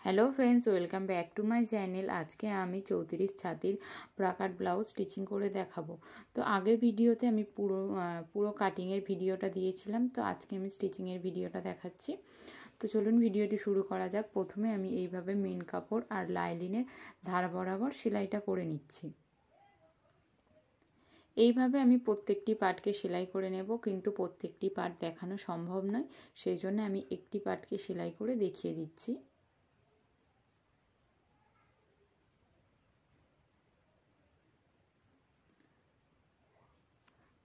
Hello friends, welcome back to my channel. আজকে আমি 34 ছাতির bra cut blouse stitching করে দেখাবো। তো আগের ভিডিওতে আমি পুরো কাটিংয়ের ভিডিওটা দিয়েছিলাম, তো আজকে আমি স্টিচিংয়ের ভিডিওটা দেখাচ্ছি। তো চলুন ভিডিওটি শুরু করা যাক। প্রথমে আমি এইভাবে মেন কাপড় আর লাইলিনের ধার বরাবর সেলাইটা করে নিচ্ছি। এইভাবে আমি প্রত্যেকটি পার্টকে সেলাই করে নেব, কিন্তু প্রত্যেকটি পার্ট দেখানো সম্ভব নয়, সেই জন্য আমি একটি পার্টকে সেলাই করে দেখিয়ে দিচ্ছি।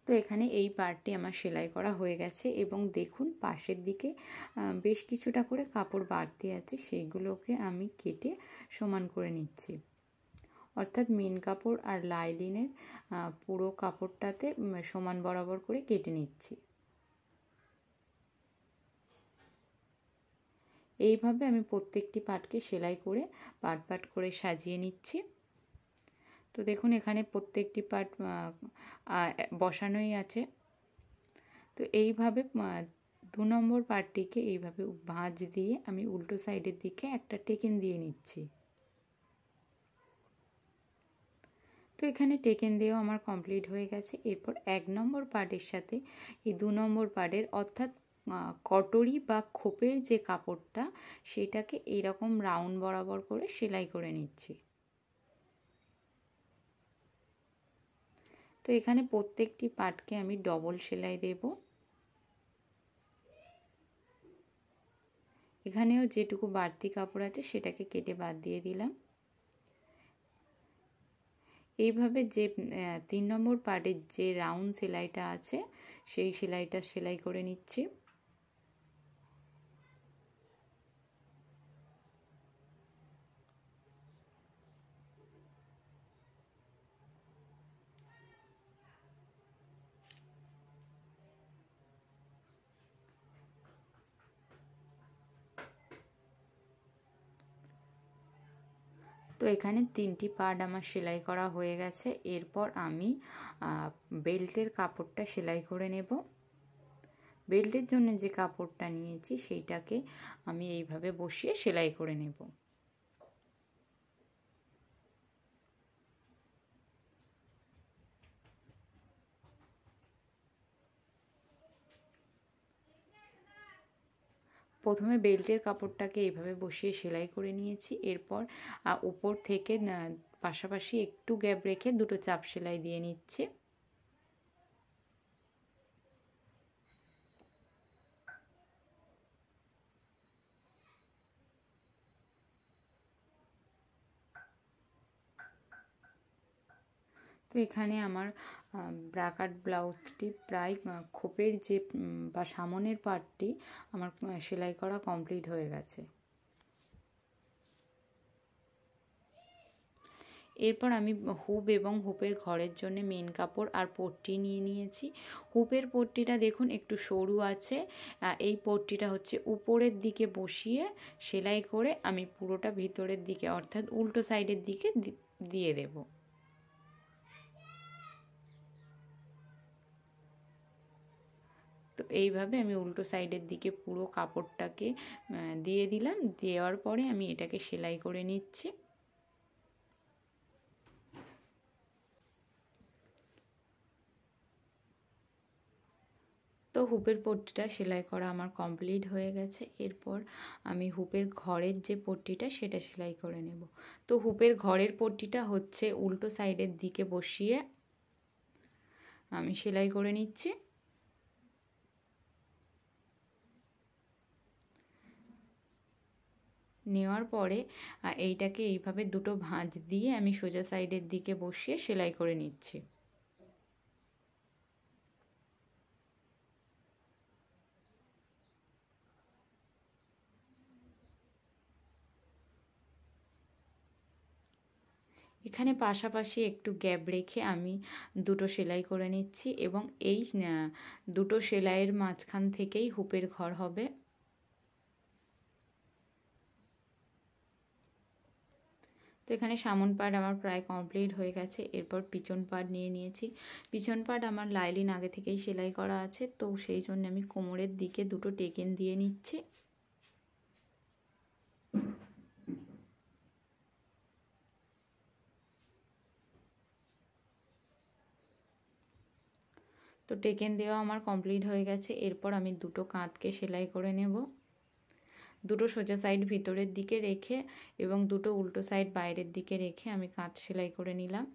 তো এখানে এই পার্টটি আমার সেলাই করা হয়ে গেছে এবং দেখুন পাশের দিকে বেশ কিছুটা করে কাপড় বাড়তি আছে, সেইগুলোকে আমি কেটে সমান করে নিচ্ছি। অর্থাৎ মেন কাপড় আর লাইলিনের পুরো কাপড়টাতে সমান বরাবর করে কেটে নিচ্ছি। এইভাবে আমি প্রত্যেকটি পার্টকে সেলাই করে পার্ট করে সাজিয়ে নিচ্ছি। তো দেখুন এখানে প্রত্যেকটি পার্ট বসানোই আছে। তো এইভাবে 2 নম্বর পার্টটিকে এইভাবে ভাঁজ দিয়ে আমি উল্টো সাইডের দিকে একটা টেকেন দিয়ে নিচ্ছি। তো এখানে টেকেন দিয়েও আমার কমপ্লিট হয়ে গেছে। এরপর 1 নম্বর পার্টের সাথে এই 2 নম্বর পার্টের অর্থাৎ কটরি বা খোপের যে কাপড়টা, সেটাকে এইরকম রাউন্ড বরাবর করে সেলাই করে নিচ্ছি। তো এখানে প্রত্যেকটি পার্টকে আমি ডবল সেলাই দেব। এখানেও যেটুকু বাড়তি কাপড় আছে সেটাকে কেটে বাদ দিয়ে দিলাম। এইভাবে যে 3 নম্বর পার্টের যে রাউন্ড সেলাইটা আছে সেই সেলাইটা সেলাই করে নিচ্ছি। তো এখানে 3টি পার্ট আমার সেলাই করা হয়ে গেছে। এরপর আমি বেল্টের কাপড়টা সেলাই করে নেব। বেল্টের জন্য যে কাপড়টা নিয়েছি সেইটাকে আমি এইভাবে বসিয়ে সেলাই করে নেব। প্রথমে বেল্টের কাপড়টাকে এইভাবে বসিয়ে সেলাই করে নিয়েছি। এরপর উপর থেকে পাশাপাশি একটু গ্যাপ রেখে দুটো চাপ সেলাই দিয়ে নিচ্ছি। তো এখানে আমার ব্রাকাট ব্লাউজটি প্রায় খোপের যে বা সামনের পার্টটি আমার সেলাই করা কমপ্লিট হয়ে গেছে। এরপর আমি হুপ এবং হুপের ঘরের জন্য মেন কাপড় আর পট্টি নিয়ে নিয়েছি। হুপের পট্টিটা দেখুন একটু সরু আছে। এই পট্টিটা হচ্ছে উপরের দিকে বসিয়ে সেলাই করে আমি পুরোটা ভিতরের দিকে অর্থাৎ উল্টো সাইডের দিকে দিয়ে দেব। তো এইভাবে আমি উল্টো সাইডের দিকে পুরো কাপড়টাকে দিয়ে দিলাম। দেওয়ার পরে আমি এটাকে সেলাই করে নিচ্ছি। তো হুপের পট্টিটা সেলাই করা আমার কমপ্লিট হয়ে গেছে। এরপর আমি হুপের ঘরের যে পট্টিটা সেটা সেলাই করে নেব। তো হুপের ঘরের পট্টিটা হচ্ছে উল্টো সাইডের দিকে বসিয়ে আমি সেলাই করে নিচ্ছি। নেওয়ার পরে এইটাকে এইভাবে দুটো ভাঁজ দিয়ে আমি সোজা সাইডের দিকে বসিয়ে সেলাই করে নিচ্ছি। এখানে পাশাপাশি একটু গ্যাপ রেখে আমি দুটো সেলাই করে নিচ্ছি এবং এই দুটো সেলাইয়ের মাঝখান থেকেই হুপের ঘর হবে। তো এখানে সামন পার্ট আমার প্রায় কমপ্লিট হয়ে গেছে। এরপর পিছন পার্ট নিয়ে নিয়েছি। পিছন পার্ট আমার লাইলিন আগে থেকেই সেলাই করা আছে, তো সেই জন্য আমি কোমরের দিকে দুটো টেকেন দিয়ে নিচ্ছি। তো টেকেন দেওয়া আমার কমপ্লিট হয়ে গেছে। এরপর আমি দুটো কাঁধকে সেলাই করে নেব। দুটো সোজা সাইড ভিতরের দিকে রেখে এবং দুটো উল্টো সাইড বাইরের দিকে রেখে আমি কাঁধ সেলাই করে নিলাম।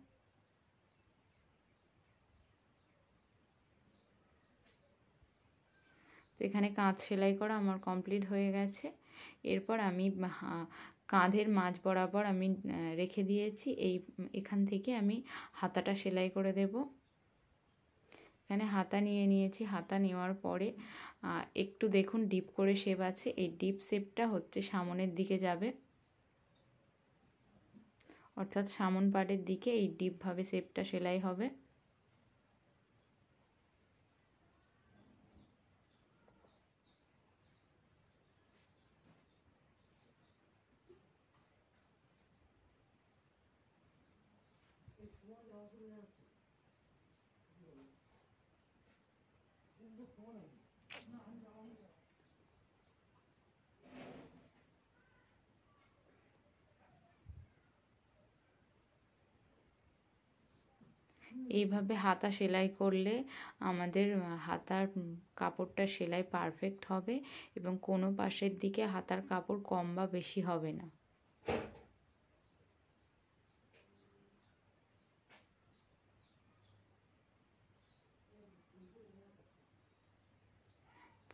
তো এখানে কাঁধ সেলাই করা আমার কমপ্লিট হয়ে গেছে। এরপর আমি কাঁধের মাঝ বরাবর আমি রেখে দিয়েছি, এখান থেকে আমি হাতাটা সেলাই করে দেব। এখানে হাতা নিয়ে নিয়েছি। হাতা নেওয়ার পরে একটু দেখুন ডিপ করে শেপ আছে, এই ডিপ শেপটা হচ্ছে সামনের দিকে যাবে, অর্থাৎ সামন পাড়ের দিকে এই ডিপভাবে শেপটা সেলাই হবে। এইভাবে হাতা সেলাই করলে আমাদের হাতার কাপড়টা সেলাই পারফেক্ট হবে এবং কোনো পাশের দিকে হাতার কাপড় কম বা বেশি হবে না।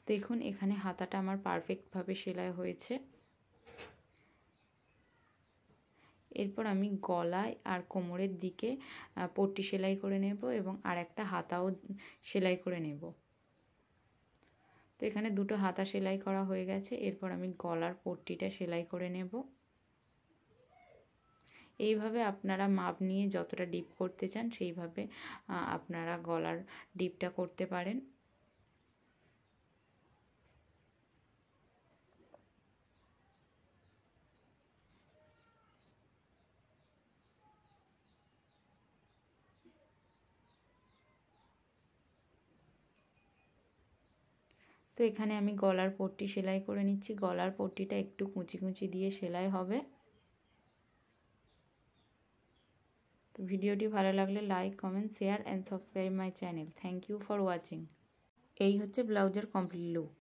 দেখুন এখানে হাতাটা আমার পারফেক্টভাবে সেলাই হয়েছে। এরপর আমি গলায় আর কোমরের দিকে পট্টি সেলাই করে নেব এবং আর একটা হাতাও সেলাই করে নেব। তো এখানে দুটো হাতা সেলাই করা হয়ে গেছে। এরপর আমি গলার পট্টিটা সেলাই করে নেব। এইভাবে আপনারা মাপ নিয়ে যতটা ডিপ করতে চান সেইভাবে আপনারা গলার ডিপটা করতে পারেন। তো এখানে আমি গলার পট্টি সেলাই করে নিচ্ছি। গলার পট্টিটা একটু কুচি কুচি দিয়ে সেলাই হবে। তো ভিডিওটি ভালো লাগলে like, comment, share and subscribe my channel. Thank you for watching. এই হচ্ছে ব্লাউজের কমপ্লিট লুক।